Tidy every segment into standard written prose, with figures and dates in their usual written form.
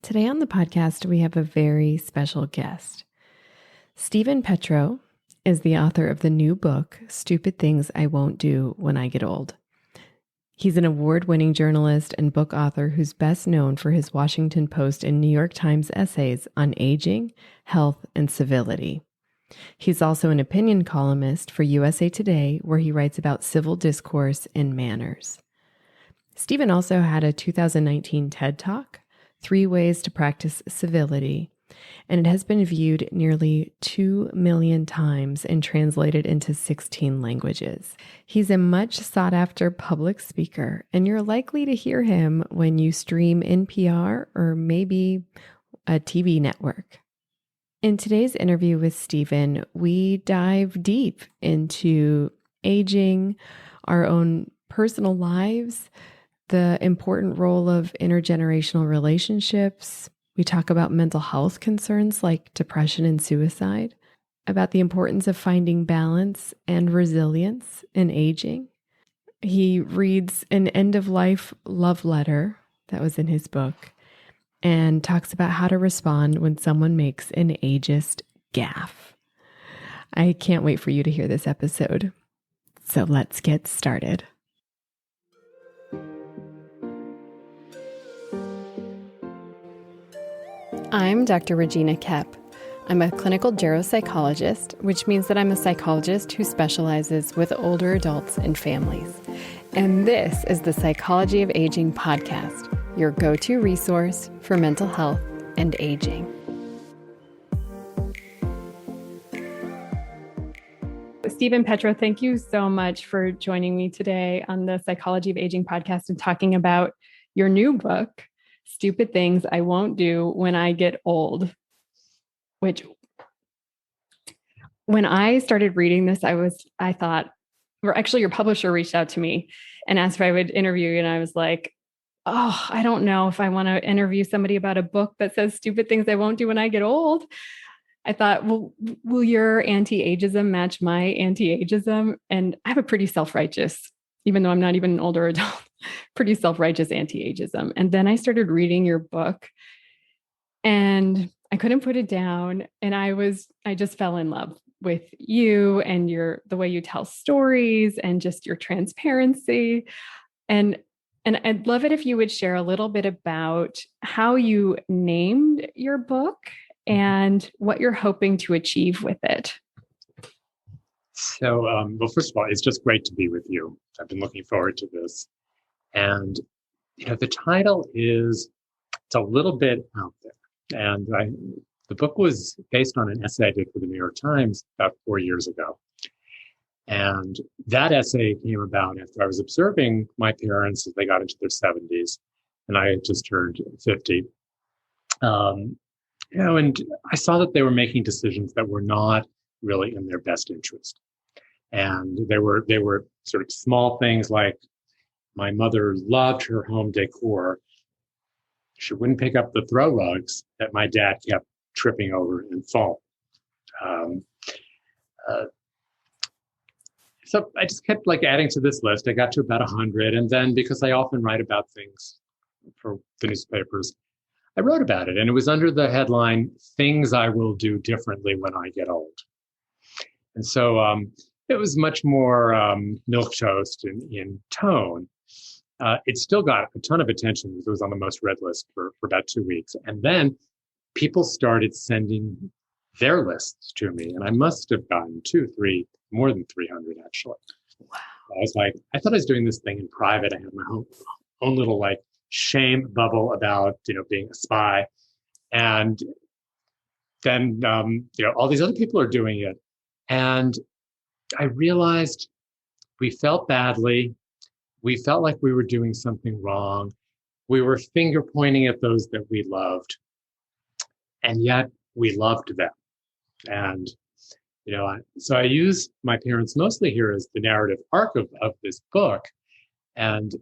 Today on the podcast, we have a very special guest. Steven Petrow is the author of the new book, Stupid Things I Won't Do When I Get Old. He's an award-winning journalist and book author who's best known for his Washington Post and New York Times essays on aging, health, and civility. He's also an opinion columnist for USA Today, where he writes about civil discourse and manners. Steven also had a 2019 TED Talk, 3 Ways to Practice Civility, and it has been viewed nearly 2 million times and translated into 16 languages. He's a much sought-after public speaker, and you're likely to hear him when you stream NPR or maybe a TV network. In today's interview with Steven, we dive deep into aging, our own personal lives, the important role of intergenerational relationships. We talk about mental health concerns like depression and suicide, about the importance of finding balance and resilience in aging. He reads an end-of-life love letter that was in his book and talks about how to respond when someone makes an ageist gaffe. I can't wait for you to hear this episode. So let's get started. I'm Dr. Regina Koepp. I'm a clinical geropsychologist, which means that I'm a psychologist who specializes with older adults and families. And this is the Psychology of Aging podcast, your go-to resource for mental health and aging. Steven Petrow, thank you so much for joining me today on the Psychology of Aging podcast and talking about your new book, Stupid Things I Won't Do When I Get Old, which when I started reading this, I thought, or actually your publisher reached out to me and asked if I would interview you. And I was like, oh, I don't know if I want to interview somebody about a book that says stupid things I won't do when I get old. I thought, well, will your anti-ageism match my anti-ageism? And I have a pretty self-righteous, even though I'm not even an older adult, pretty self-righteous anti-ageism. And then I started reading your book and I couldn't put it down. And I just fell in love with you and the way you tell stories and just your transparency. And I'd love it if you would share a little bit about how you named your book and what you're hoping to achieve with it. So, well, first of all, it's just great to be with you. I've been looking forward to this. And, the title it's a little bit out there. And the book was based on an essay I did for the New York Times about 4 years ago. And that essay came about after I was observing my parents as they got into their 70s, and I had just turned 50. And I saw that they were making decisions that were not really in their best interest. And they were sort of small things like my mother loved her home decor. She wouldn't pick up the throw rugs that my dad kept tripping over and falling. So I just kept adding to this list. I got to about 100. And then because I often write about things for the newspapers, I wrote about it. And it was under the headline, Things I Will Do Differently When I Get Old. And so it was much more milquetoast in tone. It still got a ton of attention. It was on the most read list for about 2 weeks. And then people started sending their lists to me. And I must have gotten more than 300, actually. Wow. I thought I was doing this thing in private. I had my own little shame bubble about, being a spy. And then, all these other people are doing it. And I realized we felt badly. We felt like we were doing something wrong. We were finger pointing at those that we loved. And yet we loved them. And, so I use my parents mostly here as the narrative arc of this book. And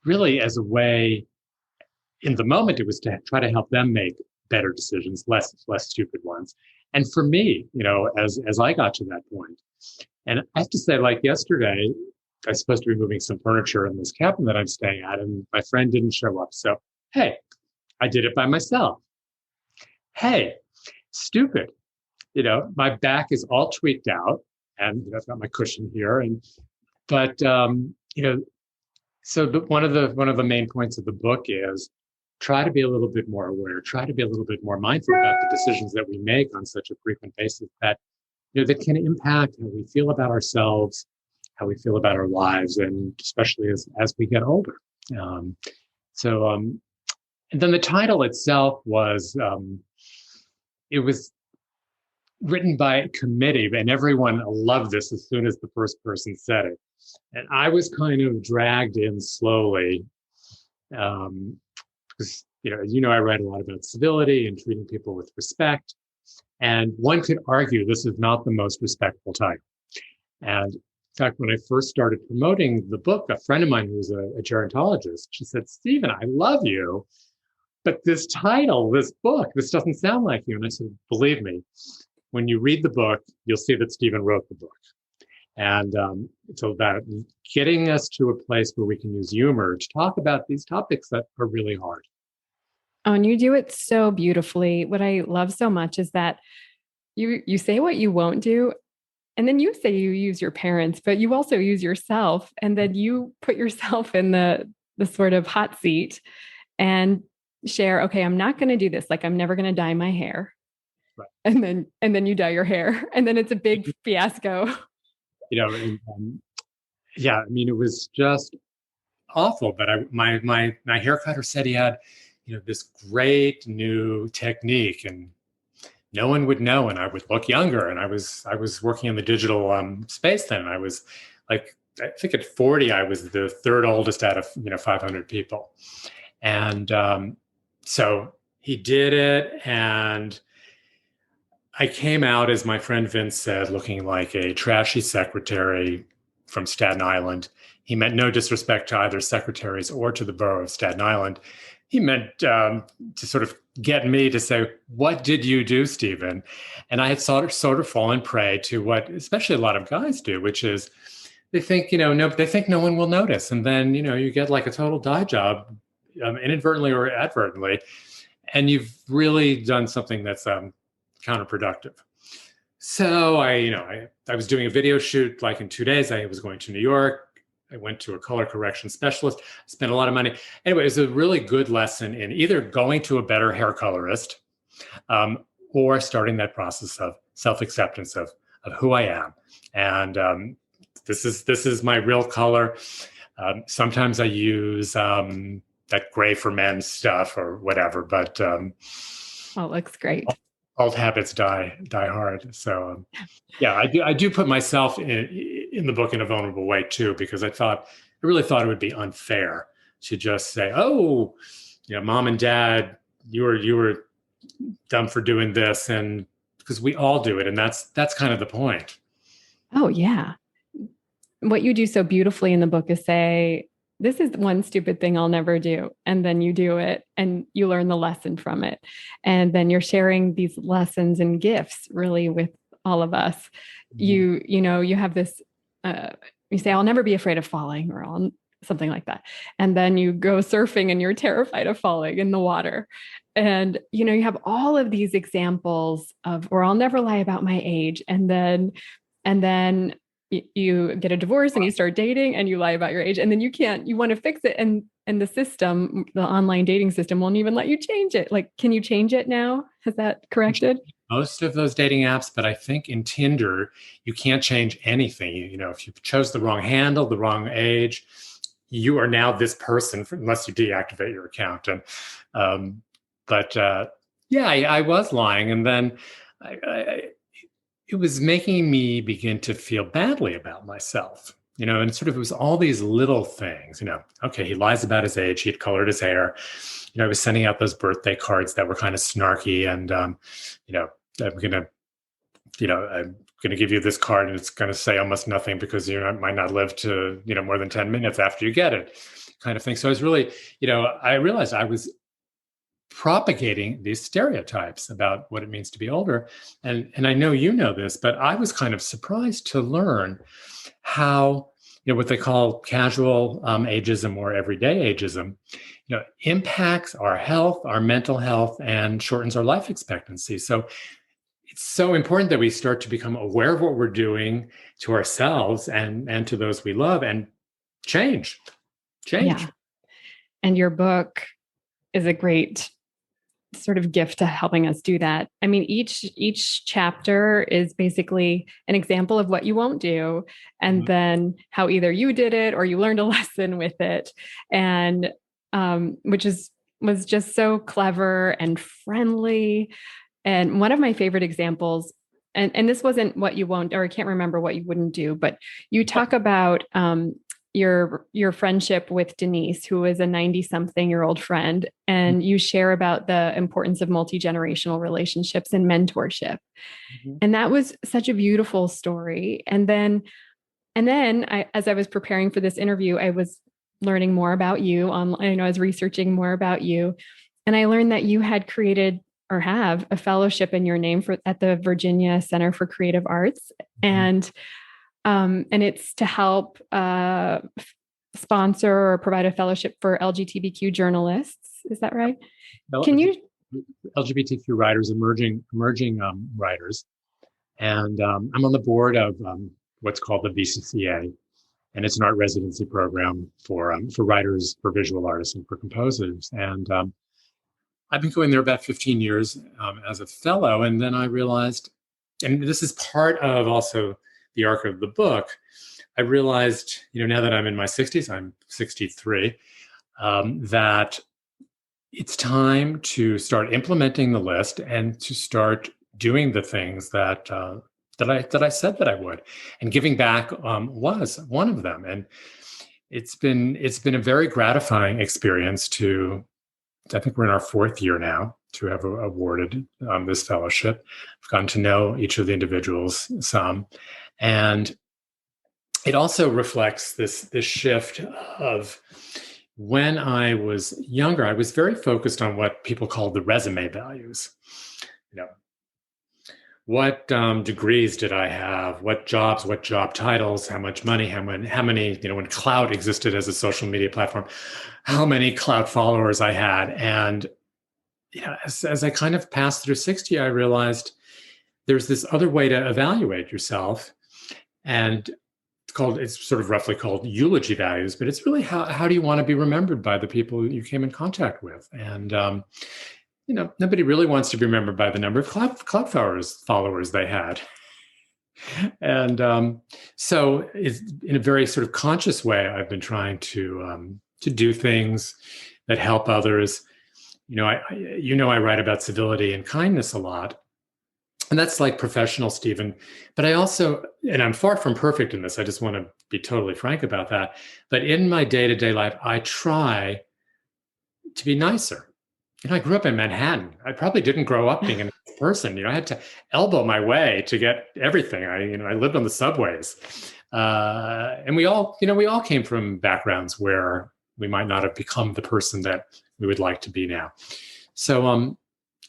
really as a way, in the moment, it was to try to help them make better decisions, less stupid ones. And for me, as I got to that point, and I have to say, yesterday, I was supposed to be moving some furniture in this cabin that I'm staying at, and my friend didn't show up. So, hey, I did it by myself. Hey, stupid. My back is all tweaked out, and I've got my cushion here. But so one of the main points of the book is try to be a little bit more aware, try to be a little bit more mindful about the decisions that we make on such a frequent basis that that can impact how we feel about ourselves, how we feel about our lives, and especially as we get older. So and then the title itself was it was written by a committee, and everyone loved this as soon as the first person said it. And I was kind of dragged in slowly because, I write a lot about civility and treating people with respect. And one could argue this is not the most respectful title. And in fact, when I first started promoting the book, a friend of mine who's a gerontologist, she said, Steven, I love you, but this title, this book, this doesn't sound like you. And I said, believe me, when you read the book, you'll see that Steven wrote the book. And so that getting us to a place where we can use humor to talk about these topics that are really hard. Oh, and you do it so beautifully. What I love so much is that you say what you won't do, and then you say you use your parents, but you also use yourself, and then you put yourself in the sort of hot seat and share, okay, I'm not going to do this. Like, I'm never going to dye my hair. Right. And then you dye your hair, and then it's a big fiasco. Yeah, I mean, it was just awful. But my hair cutter said he had, this great new technique, and no one would know, and I would look younger. And I was working in the digital space then. And I was like, I think at 40, I was the third oldest out of 500 people, and so he did it, and I came out, as my friend Vince said, looking like a trashy secretary from Staten Island. He meant no disrespect to either secretaries or to the borough of Staten Island. He meant to sort of get me to say, what did you do, Steven? And I had sort of fallen prey to what especially a lot of guys do, which is they think, they think no one will notice. And then, you get like a total dye job, inadvertently or advertently, and you've really done something that's counterproductive. So I was doing a video shoot like in 2 days. I was going to New York. I went to a color correction specialist, spent a lot of money. Anyway, it was a really good lesson in either going to a better hair colorist or starting that process of self-acceptance of who I am. And this is my real color. Sometimes I use that gray for men stuff or whatever, but it looks great. Old habits die hard. So I do put myself in the book in a vulnerable way too, because I really thought it would be unfair to just say, oh, mom and dad, you were dumb for doing this, and because we all do it, and that's kind of the point. Oh yeah. What you do so beautifully in the book is say, this is one stupid thing I'll never do. And then you do it and you learn the lesson from it. And then you're sharing these lessons and gifts really with all of us. Mm-hmm. You have this, you say, I'll never be afraid of falling, or something like that. And then you go surfing and you're terrified of falling in the water. And, you have all of these examples of, or I'll never lie about my age. And then you get a divorce and you start dating and you lie about your age, and then you want to fix it. And the system, the online dating system, won't even let you change it. Like, can you change it now? Has that corrected? Most of those dating apps, but I think in Tinder, you can't change anything. If you chose the wrong handle, the wrong age, you are now this person unless you deactivate your account. And, I was lying. And then it was making me begin to feel badly about myself, and sort of it was all these little things, okay, he lies about his age, he'd colored his hair, I was sending out those birthday cards that were kind of snarky, and, I'm going to give you this card and it's going to say almost nothing because you might not live to, more than 10 minutes after you get it, kind of thing. So I was really, I realized I was propagating these stereotypes about what it means to be older. And I know you know this, but I was kind of surprised to learn how, what they call casual ageism or everyday ageism impacts our health, our mental health, and shortens our life expectancy. So it's so important that we start to become aware of what we're doing to ourselves and to those we love, and change. Yeah. And your book is a great sort of gift to helping us do that. I mean, each chapter is basically an example of what you won't do, and then how either you did it or you learned a lesson with it, and which was just so clever and friendly. And one of my favorite examples, and this wasn't what you won't, or I can't remember what you wouldn't do, but you talk about your friendship with Denise, who is a 90-something-year-old friend, and you share about the importance of multi-generational relationships and mentorship. And that was such a beautiful story. And then as I was preparing for this interview, I was learning more about you online. I was researching more about you, and I learned that you had created or have a fellowship in your name at the Virginia Center for Creative Arts. And it's to help sponsor or provide a fellowship for LGBTQ journalists. Is that right? Can you? LGBTQ writers, emerging writers. And I'm on the board of what's called the VCCA. And it's an art residency program for writers, for visual artists, and for composers. And I've been going there about 15 years as a fellow. And then I realized, and this is part of also the arc of the book, I realized, now that I'm in my 60s, I'm 63, that it's time to start implementing the list and to start doing the things that I said that I would. And giving back was one of them. And it's been a very gratifying experience to, I think we're in our 4th year now, to have awarded this fellowship. I've gotten to know each of the individuals some. And it also reflects this shift of, when I was younger, I was very focused on what people called the resume values. What degrees did I have? What jobs? What job titles? How much money? How many? When clout existed as a social media platform, how many clout followers I had? And as I kind of passed through 60, I realized there's this other way to evaluate yourself, and it's sort of roughly called eulogy values, but it's really how do you want to be remembered by the people you came in contact with? And nobody really wants to be remembered by the number of clout followers they had. And so it's, in a very sort of conscious way, I've been trying to do things that help others. I write about civility and kindness a lot. And that's like professional, Steven. But I also, and I'm far from perfect in this, I just want to be totally frank about that. But in my day-to-day life, I try to be nicer. I grew up in Manhattan. I probably didn't grow up being a nice person. I had to elbow my way to get everything. I lived on the subways. And we all came from backgrounds where we might not have become the person that we would like to be now. So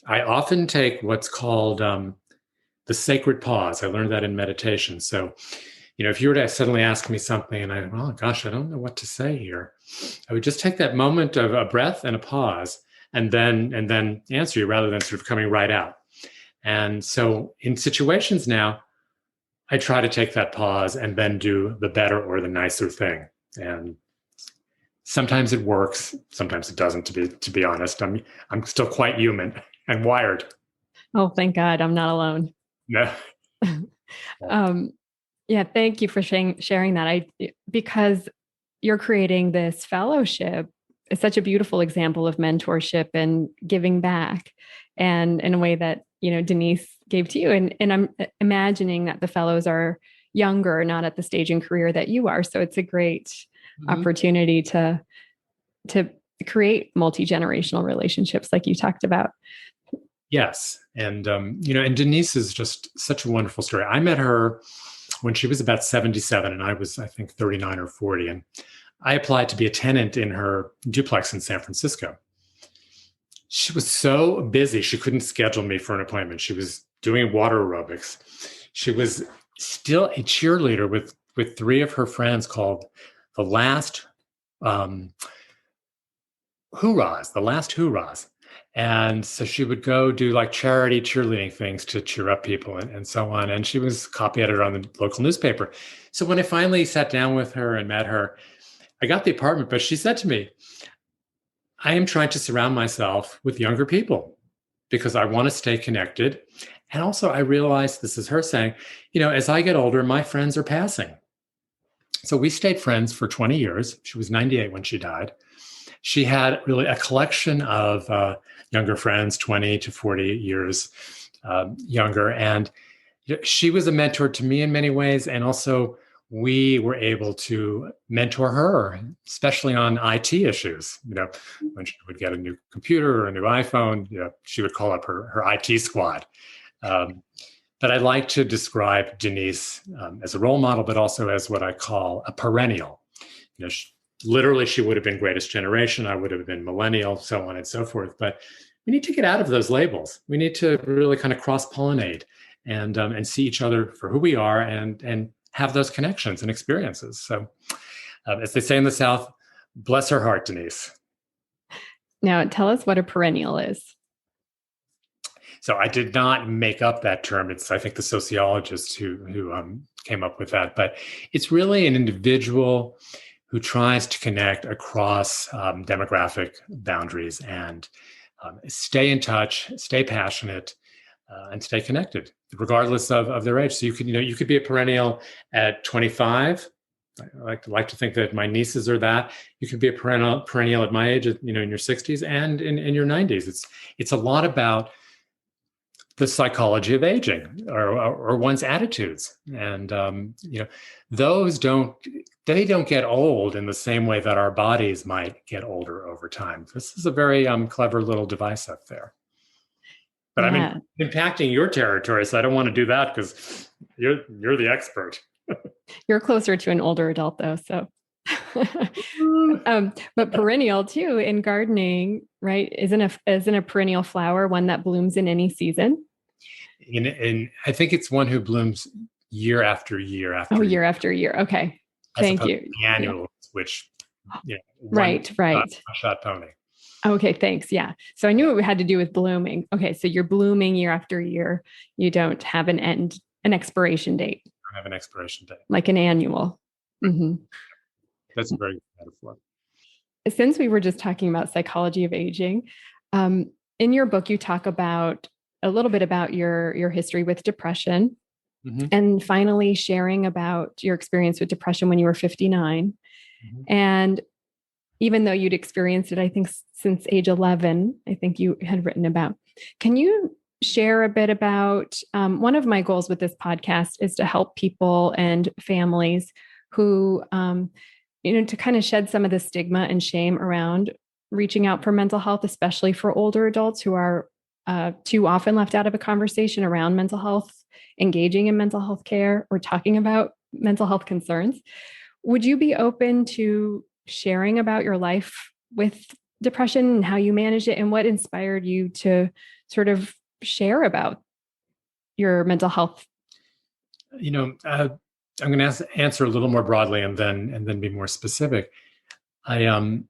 I often take what's called the sacred pause. I learned that in meditation. So, if you were to suddenly ask me something and I don't know what to say here, I would just take that moment of a breath and a pause, and then answer you, rather than sort of coming right out. And so in situations now, I try to take that pause and then do the better or the nicer thing. And sometimes it works, sometimes it doesn't, to be honest. I'm still quite human and wired. Oh, thank God I'm not alone. No. Yeah, thank you for sharing that. Because you're creating this fellowship, it's such a beautiful example of mentorship and giving back, and in a way that Denise gave to you. And I'm imagining that the fellows are younger, not at the stage in career that you are. So it's a great opportunity to create multi-generational relationships, like you talked about. Yes, and and Denise is just such a wonderful story. I met her when she was about 77, and I was, I think, 39 or 40, and I applied to be a tenant in her duplex in San Francisco. She was so busy, she couldn't schedule me for an appointment. She was doing water aerobics. She was still a cheerleader with 3 of her friends, called the last hoorahs, the last hoorahs. And so she would go do like charity cheerleading things to cheer up people and so on. And she was copy editor on the local newspaper. So when I finally sat down with her and met her, I got the apartment, but she said to me, I am trying to surround myself with younger people because I want to stay connected. And also, I realized, this is her saying, as I get older, my friends are passing. So we stayed friends for 20 years. She was 98 when she died. She had really a collection of younger friends, 20 to 40 years younger. And she was a mentor to me in many ways. And also, we were able to mentor her, especially on IT issues. When she would get a new computer or a new iPhone, she would call up her IT squad. But I like to describe Denise as a role model, but also as what I call a perennial. Literally, she would have been greatest generation. I would have been millennial, so on and so forth. But we need to get out of those labels. We need to really kind of cross-pollinate and see each other for who we are and have those connections and experiences. So as they say in the South, bless her heart, Denise. Now, tell us what a perennial is. So I did not make up that term. It's, I think, the sociologist who came up with that. But it's really an individual who tries to connect across demographic boundaries and stay in touch, stay passionate, and stay connected, regardless of their age. So you could be a perennial at 25. I like to think that my nieces are that. You could be a perennial at my age, in your 60s and in your 90s. It's a lot about the psychology of aging or one's attitudes. And, those don't get old in the same way that our bodies might get older over time. This is a very clever little device up there. But yeah. I'm impacting your territory, so I don't want to do that because you're the expert. You're closer to an older adult though, so. But perennial too in gardening, right? Isn't a perennial flower one that blooms in any season? And I think it's one who blooms year after year after year. Year after year. Okay. Thank you. Annual, which, right. Shot pony. Okay, thanks. Yeah. So I knew it had to do with blooming. Okay. So you're blooming year after year. You don't have an expiration date. I don't have an expiration date. Like an annual. Mm-hmm. That's a very good metaphor. Since we were just talking about psychology of aging, in your book, you talk about a little bit about your history with depression, mm-hmm. and finally sharing about your experience with depression when you were 59. Mm-hmm. And even though you'd experienced it, I think since age 11, I think you had written about. Can you share a bit about one of my goals with this podcast is to help people and families who, to kind of shed some of the stigma and shame around reaching out for mental health, especially for older adults who are too often left out of a conversation around mental health, engaging in mental health care, or talking about mental health concerns. Would you be open to sharing about your life with depression and how you managed it and what inspired you to sort of share about your mental health? I'm going to answer a little more broadly and then be more specific. I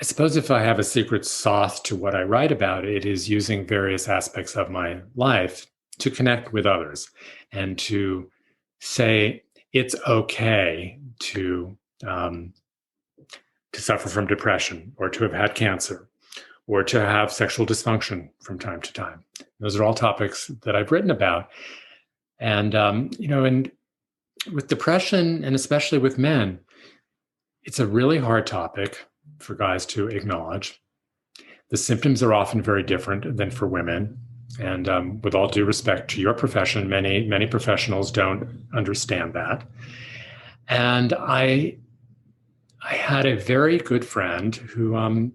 suppose if I have a secret sauce to what I write about, it is using various aspects of my life to connect with others and to say it's okay to suffer from depression or to have had cancer or to have sexual dysfunction from time to time. Those are all topics that I've written about. And, and with depression, and especially with men, it's a really hard topic for guys to acknowledge. The symptoms are often very different than for women. And with all due respect to your profession, many professionals don't understand that. And I had a very good friend who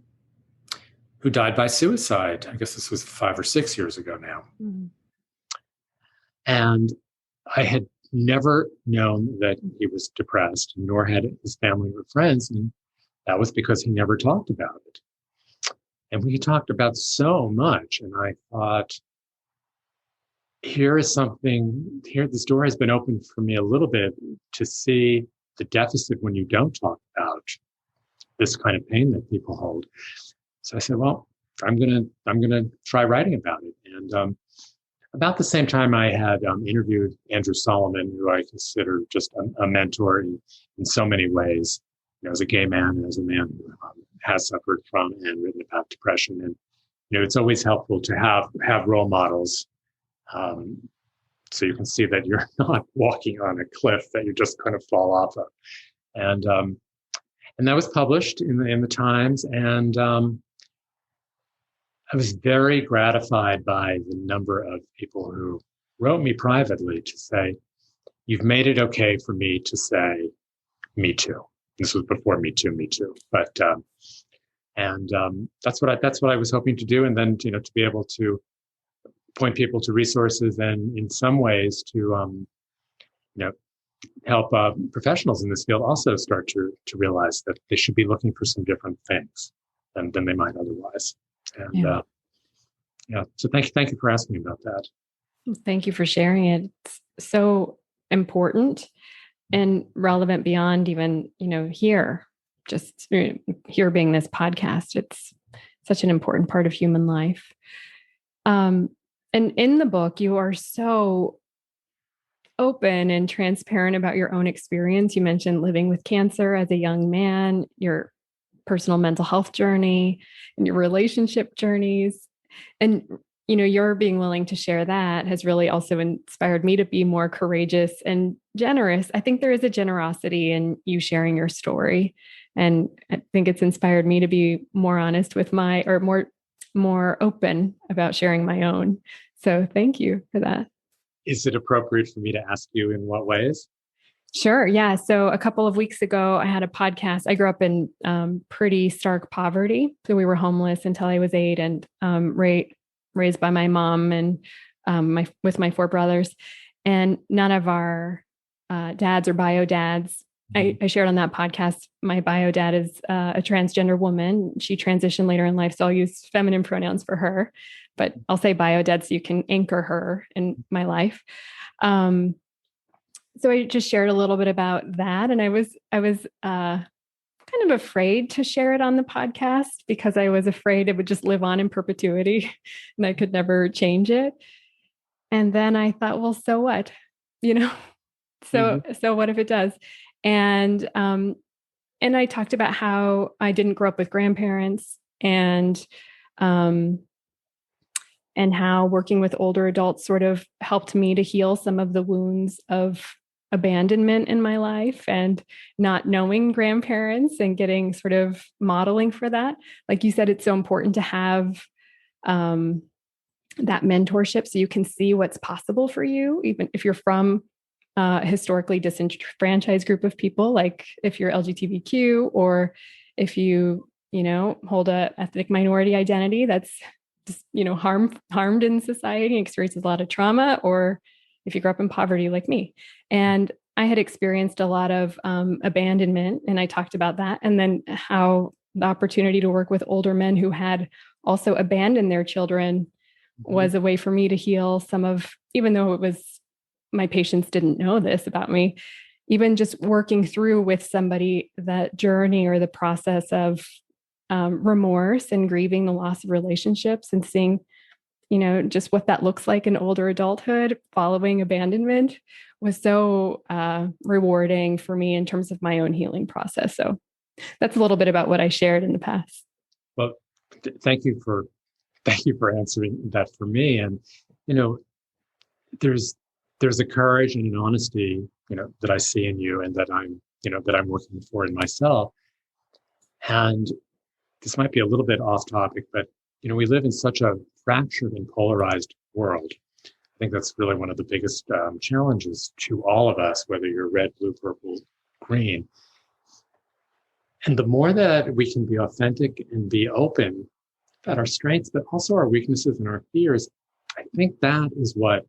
died by suicide. I guess this was 5 or 6 years ago now. Mm-hmm. And I had never known that he was depressed, nor had his family or friends. And that was because he never talked about it. And we talked about so much. And I thought, this door has been opened for me a little bit to see the deficit when you don't talk about this kind of pain that people hold. So I said, well, I'm gonna try writing about it. And about the same time, I had interviewed Andrew Solomon, who I consider just a mentor in so many ways, as a gay man and as a man who has suffered from and written about depression. And it's always helpful to have role models, so you can see that you're not walking on a cliff that you just kind of fall off of. And that was published in the Times, and I was very gratified by the number of people who wrote me privately to say, "You've made it okay for me to say Me Too." This was before Me Too, but that's what I was hoping to do, and then to be able to point people to resources, and in some ways to help professionals in this field also start to realize that they should be looking for some different things than they might otherwise. And so thank you for asking about that. Thank you for sharing it. It's so important and relevant beyond even, here, just here being this podcast. It's such an important part of human life. And in the book, you are so open and transparent about your own experience. You mentioned living with cancer as a young man, your personal mental health journey, and your relationship journeys. And, your being willing to share that has really also inspired me to be more courageous and generous. I think there is a generosity in you sharing your story. And I think it's inspired me to be more honest with more open about sharing my own. So thank you for that. Is it appropriate for me to ask you in what ways? Sure. Yeah. So a couple of weeks ago, I had a podcast. I grew up in pretty stark poverty. So we were homeless until I was 8, and raised by my mom and with my 4 brothers. And none of our dads or bio dads. I shared on that podcast, my bio dad is a transgender woman. She transitioned later in life, so I'll use feminine pronouns for her, but I'll say bio dad so you can anchor her in my life. So I just shared a little bit about that, and I was kind of afraid to share it on the podcast because I was afraid it would just live on in perpetuity and I could never change it. And then I thought, well, so what? So what if it does? And I talked about how I didn't grow up with grandparents, and how working with older adults sort of helped me to heal some of the wounds of abandonment in my life, and not knowing grandparents and getting sort of modeling for that. Like you said, it's so important to have that mentorship so you can see what's possible for you, even if you're from a historically disenfranchised group of people, like if you're LGBTQ, or if you, hold a ethnic minority identity that's just, harmed in society and experiences a lot of trauma, or if you grew up in poverty like me. And I had experienced a lot of abandonment, and I talked about that. And then how the opportunity to work with older men who had also abandoned their children was a way for me to heal some of, even though it was, my patients didn't know this about me, even just working through with somebody that journey or the process of remorse and grieving the loss of relationships, and seeing just what that looks like in older adulthood following abandonment was so rewarding for me in terms of my own healing process. So that's a little bit about what I shared in the past. Well, thank you for answering that for me. And, there's a courage and an honesty, that I see in you, and that I'm working for in myself. And this might be a little bit off topic, but we live in such a fractured and polarized world. I think that's really one of the biggest challenges to all of us, whether you're red, blue, purple, green. And the more that we can be authentic and be open about our strengths, but also our weaknesses and our fears, I think that is what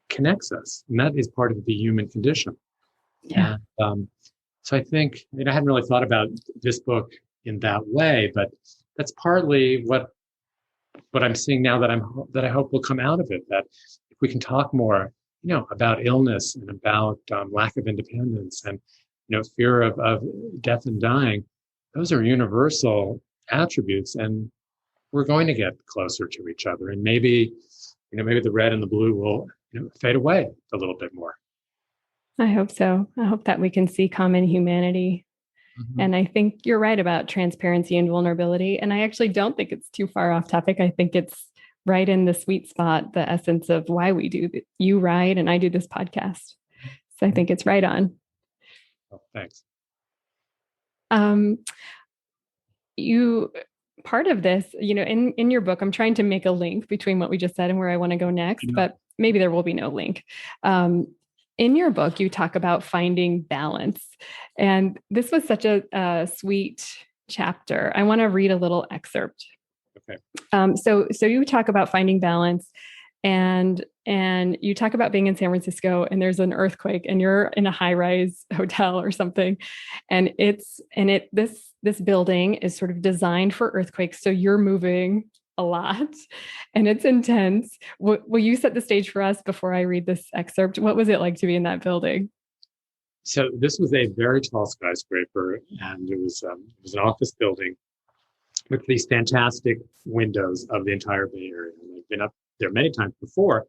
connects us. And that is part of the human condition. Yeah. And, so I think, I hadn't really thought about this book in that way, but that's partly what I'm seeing now that I hope will come out of it. That if we can talk more, about illness and about lack of independence and fear of death and dying, those are universal attributes, and we're going to get closer to each other. And maybe, maybe the red and the blue will fade away a little bit more. I hope so. I hope that we can see common humanity. Mm-hmm. And I think you're right about transparency and vulnerability. And I actually don't think it's too far off topic. I think it's right in the sweet spot, the essence of why we do you write and I do this podcast. So I think it's right on. Oh, thanks. You part of this, in your book, I'm trying to make a link between what we just said and where I want to go next, but maybe there will be no link. In your book, you talk about finding balance. And this was such a sweet chapter. I want to read a little excerpt. Okay. So you talk about finding balance, and you talk about being in San Francisco and there's an earthquake and you're in a high-rise hotel or something. And this building is sort of designed for earthquakes. So you're moving a lot and it's intense. Will you set the stage for us before I read this excerpt? What was it like to be in that building? So this was a very tall skyscraper, and it was an office building with these fantastic windows of the entire Bay Area. I've been up there many times before.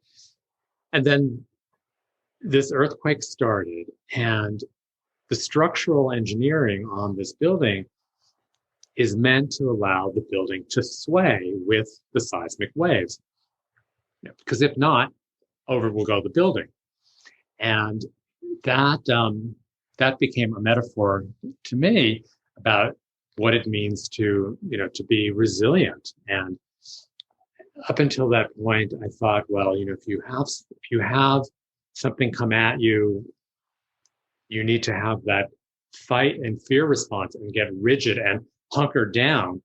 And then this earthquake started, and the structural engineering on this building is meant to allow the building to sway with the seismic waves. Because if not, over will go the building. And that became a metaphor to me about what it means to be resilient. And up until that point, I thought, well, if you have something come at you, you need to have that fight and fear response and get rigid and hunker down.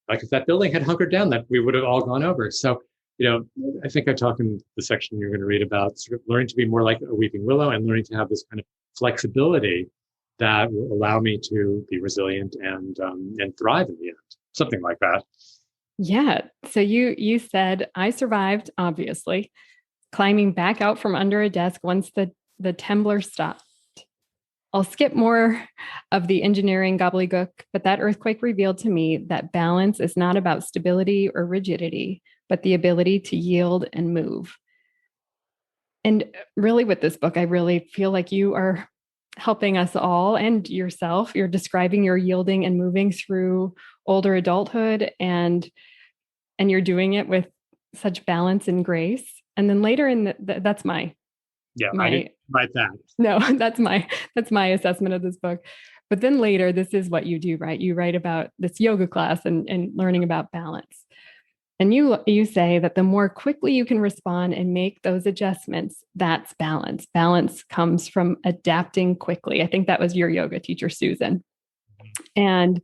Like if that building had hunkered down, that we would have all gone over. So, I think I talk in the section you're going to read about sort of learning to be more like a weeping willow and learning to have this kind of flexibility that will allow me to be resilient and thrive in the end. Something like that. Yeah. So you said I survived, obviously, climbing back out from under a desk once the trembler stopped. I'll skip more of the engineering gobbledygook, but that earthquake revealed to me that balance is not about stability or rigidity, but the ability to yield and move. And really with this book, I really feel like you are helping us all and yourself. You're describing your yielding and moving through older adulthood, and you're doing it with such balance and grace. And then later in that's my I didn't write that. No, that's my assessment of this book. But then later, this is what you do, right? You write about this yoga class and learning about balance. And you say that the more quickly you can respond and make those adjustments, that's balance. Balance comes from adapting quickly. I think that was your yoga teacher, Susan. And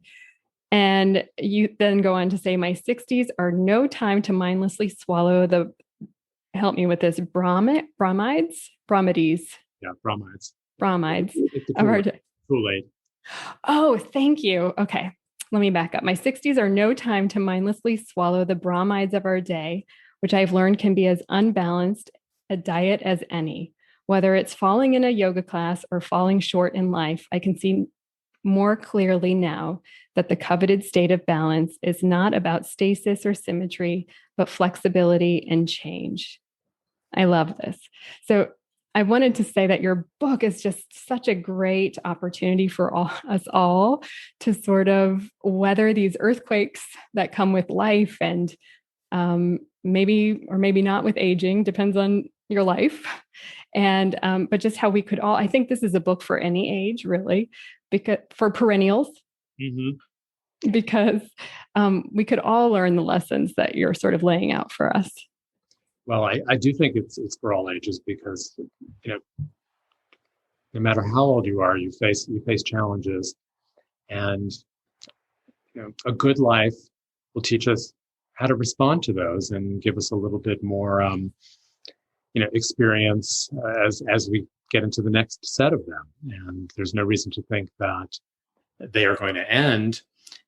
you then go on to say, my 60s are no time to mindlessly swallow the, help me with this, bromides. Yeah, bromides. Kool-Aid. Oh, thank you. Okay. Let me back up. My 60s are no time to mindlessly swallow the bromides of our day, which I've learned can be as unbalanced a diet as any. Whether it's falling in a yoga class or falling short in life, I can see more clearly now that the coveted state of balance is not about stasis or symmetry, but flexibility and change. I love this. So I wanted to say that your book is just such a great opportunity for us all to sort of weather these earthquakes that come with life, and maybe or maybe not with aging, depends on your life. And but just how we could all, I think this is a book for any age, really, because for perennials, because we could all learn the lessons that you're sort of laying out for us. Well, I do think it's for all ages, because no matter how old you are, you face challenges, and a good life will teach us how to respond to those and give us a little bit more experience as we get into the next set of them. And there's no reason to think that they are going to end.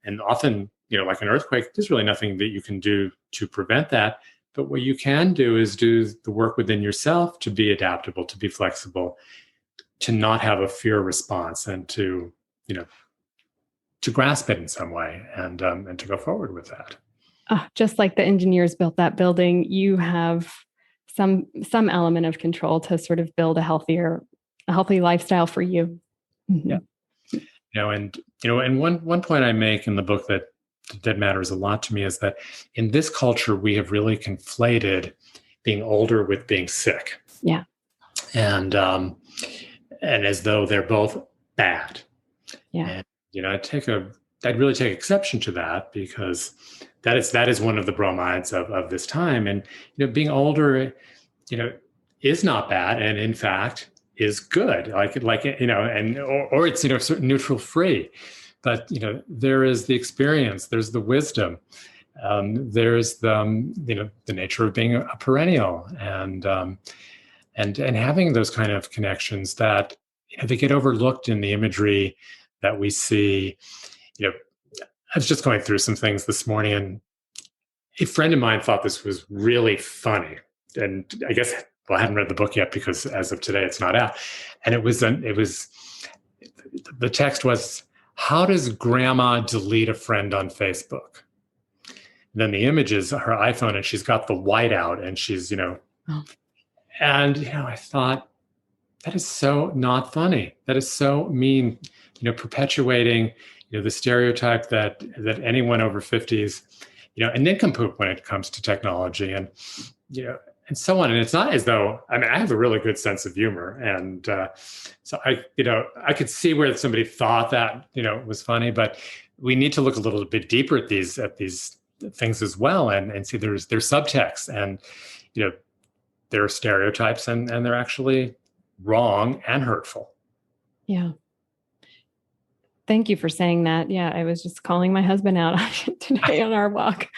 And often, like an earthquake, there's really nothing that you can do to prevent that. But what you can do is do the work within yourself to be adaptable, to be flexible, to not have a fear response, and to, to grasp it in some way and to go forward with that. Just like the engineers built that building, you have some element of control to sort of build a healthy lifestyle for you. Yeah. And one point I make in the book that matters a lot to me is that in this culture, we have really conflated being older with being sick. Yeah. And as though they're both bad. Yeah. And, I'd really take exception to that, because that is one of the bromides of this time. And, being older, is not bad. And in fact, is good. Or it's, sort of neutral free. But, there is the experience, there's the wisdom, there's the nature of being a perennial, and having those kind of connections that they get overlooked in the imagery that we see. I was just going through some things this morning, and a friend of mine thought this was really funny. And I guess, I haven't read the book yet because as of today, it's not out. And it was the text was, "How does grandma delete a friend on Facebook?" And then the image is her iPhone, and she's got the whiteout, and she's, and, I thought, that is so not funny. That is so mean, perpetuating, the stereotype that anyone over 50s, a nincompoop when it comes to technology, and, and so on. And it's not as though, I have a really good sense of humor. And so I could see where somebody thought that, was funny, but we need to look a little bit deeper at these things as well, and see there's subtext, and, there are stereotypes, and they're actually wrong and hurtful. Yeah. Thank you for saying that. Yeah, I was just calling my husband out today on our walk,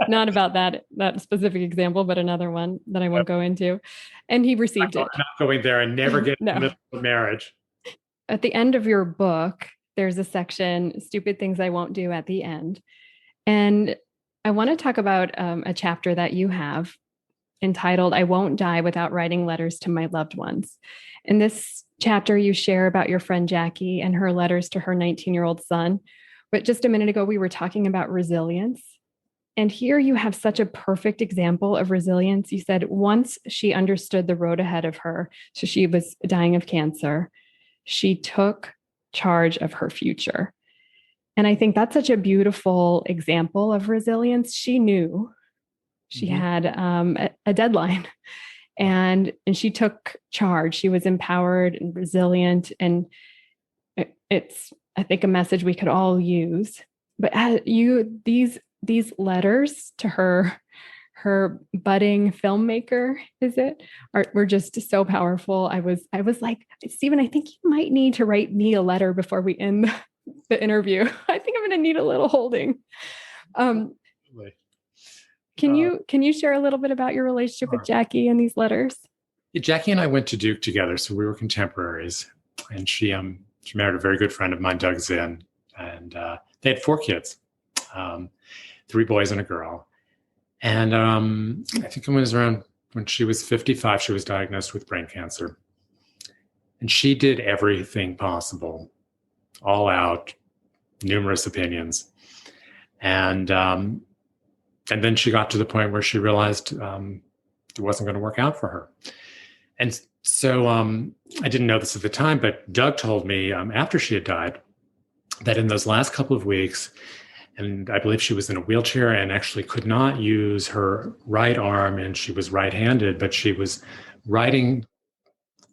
not about that specific example, but another one that I won't go into. And he received it. Not going there and never get in the middle of marriage. At the end of your book, there's a section, Stupid Things I Won't Do, at the end. And I want to talk about a chapter that you have entitled, "I Won't Die Without Writing Letters to My Loved Ones." In this chapter, you share about your friend Jackie and her letters to her 19-year-old son. But just a minute ago, we were talking about resilience. And here you have such a perfect example of resilience. You said once she understood the road ahead of her, so she was dying of cancer, she took charge of her future. And I think that's such a beautiful example of resilience. She knew she had a deadline, and she took charge. She was empowered and resilient. And it's, I think, a message we could all use. But these letters to her budding filmmaker, were just so powerful. I was like, Steven, I think you might need to write me a letter before we end the interview. I think I'm going to need a little holding. Can you share a little bit about your relationship with Jackie and these letters? Yeah, Jackie and I went to Duke together, so we were contemporaries. And she married a very good friend of mine, Doug Zinn, and they had 4 kids, 3 boys and a girl. And I think it was around when she was 55, she was diagnosed with brain cancer. And she did everything possible, all out, numerous opinions. And then she got to the point where she realized it wasn't going to work out for her. And so I didn't know this at the time, but Doug told me after she had died that in those last couple of weeks, and I believe she was in a wheelchair and actually could not use her right arm, and she was right-handed, but she was writing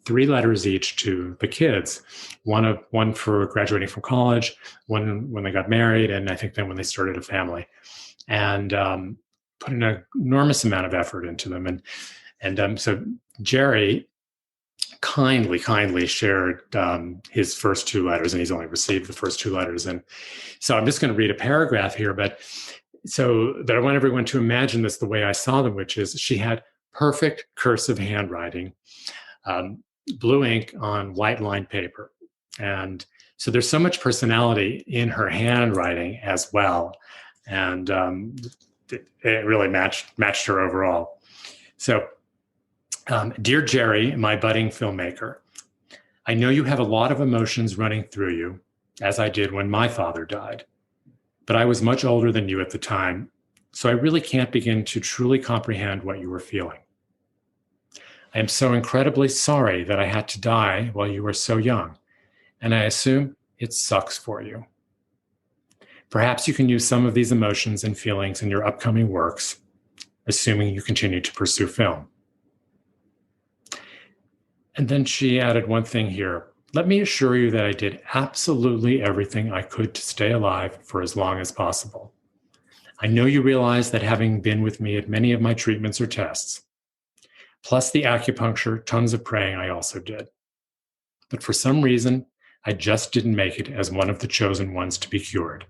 3 letters each to the kids, one for graduating from college, one when they got married, and I think then when they started a family, and put an enormous amount of effort into them. And so Jerry kindly shared his first 2 letters, and he's only received the first 2 letters. And so I'm just going to read a paragraph here, but so that I want everyone to imagine this the way I saw them, which is she had perfect cursive handwriting, blue ink on white lined paper. And so there's so much personality in her handwriting as well. And it really matched her overall. So, dear Jerry, my budding filmmaker, I know you have a lot of emotions running through you. as I did when my father died. But I was much older than you at the time, so I really can't begin to truly comprehend what you were feeling. I am so incredibly sorry that I had to die while you were so young, and I assume it sucks for you. Perhaps you can use some of these emotions and feelings in your upcoming works, assuming you continue to pursue film. And then she added one thing here. Let me assure you that I did absolutely everything I could to stay alive for as long as possible. I know you realize that having been with me at many of my treatments or tests, plus the acupuncture, tons of praying I also did. But for some reason, I just didn't make it as one of the chosen ones to be cured.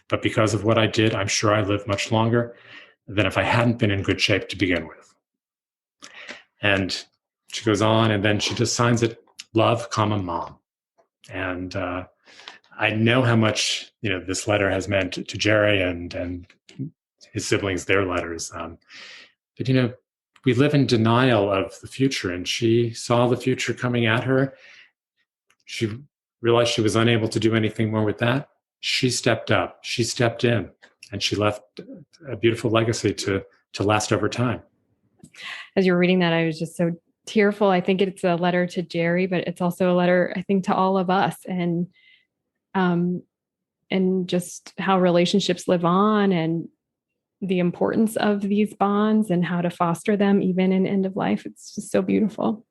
But because of what I did, I'm sure I lived much longer than if I hadn't been in good shape to begin with. And she goes on, and then she just signs it, love, Mom. And I know how much this letter has meant to Jerry and his siblings, their letters. But we live in denial of the future, and she saw the future coming at her. She realized she was unable to do anything more with that. She stepped up, she stepped in, and she left a beautiful legacy to last over time. As you were reading that, I was just so tearful. I think it's a letter to Jerry, but it's also a letter, I think, to all of us, and just how relationships live on, and the importance of these bonds and how to foster them even in end of life. It's just so beautiful.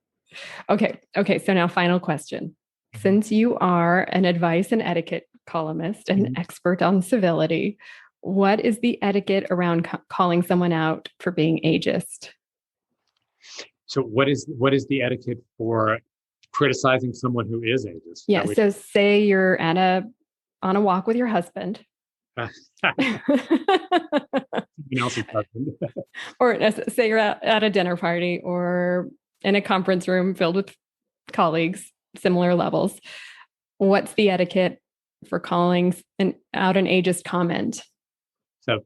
Okay. So now final question. Since you are an advice and etiquette columnist and expert on civility, what is the etiquette around calling someone out for being ageist? So what is the etiquette for criticizing someone who is ageist? Yeah. So say you're on a walk with your husband. Someone else's husband. Or say you're at a dinner party or in a conference room filled with colleagues, similar levels. What's the etiquette for calling out an ageist comment? So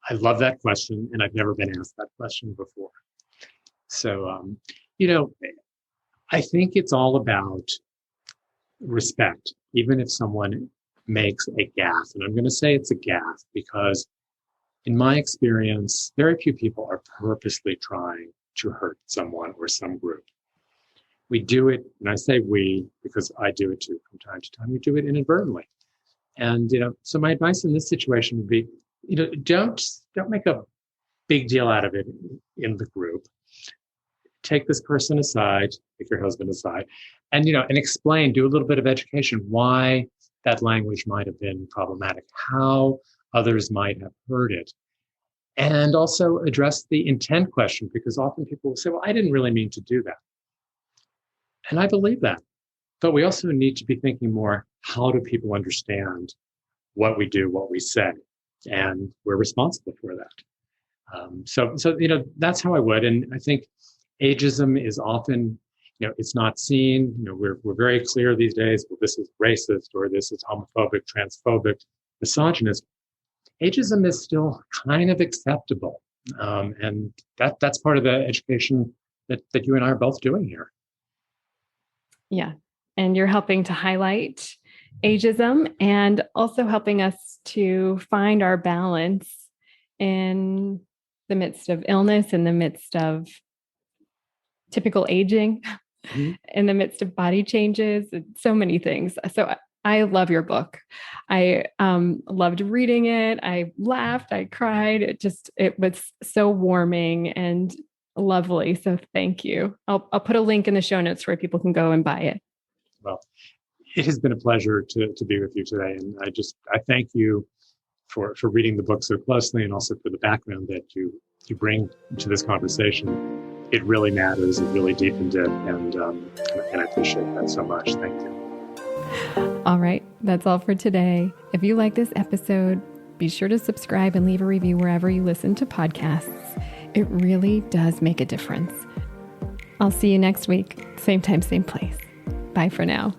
I love that question, and I've never been asked that question before. So, I think it's all about respect, even if someone makes a gaffe. And I'm going to say it's a gaffe because in my experience, very few people are purposely trying to hurt someone or some group. We do it, and I say we because I do it too from time to time, we do it inadvertently. And, so my advice in this situation would be, don't make a big deal out of it in the group. Take this person aside, take your husband aside, and, and explain, do a little bit of education, why that language might have been problematic, how others might have heard it. And also address the intent question, because often people will say, well, I didn't really mean to do that. And I believe that. But we also need to be thinking more, how do people understand what we do, what we say? And we're responsible for that. So that's how I would. And I think ageism is often, it's not seen. We're very clear these days, well, this is racist, or this is homophobic, transphobic, misogynist. Ageism is still kind of acceptable. And that's part of the education that you and I are both doing here. Yeah. And you're helping to highlight ageism and also helping us to find our balance in the midst of illness, in the midst of typical aging, in the midst of body changes, and so many things. So I love your book. I loved reading it. I laughed, I cried. It was so warming and lovely. So thank you. I'll put a link in the show notes where people can go and buy it. Well, it has been a pleasure to be with you today. And I thank you for reading the book so closely, and also for the background that you bring to this conversation. It really matters. It really deepened it. And I appreciate that so much. Thank you. All right. That's all for today. If you like this episode, be sure to subscribe and leave a review wherever you listen to podcasts. It really does make a difference. I'll see you next week. Same time, same place. Bye for now.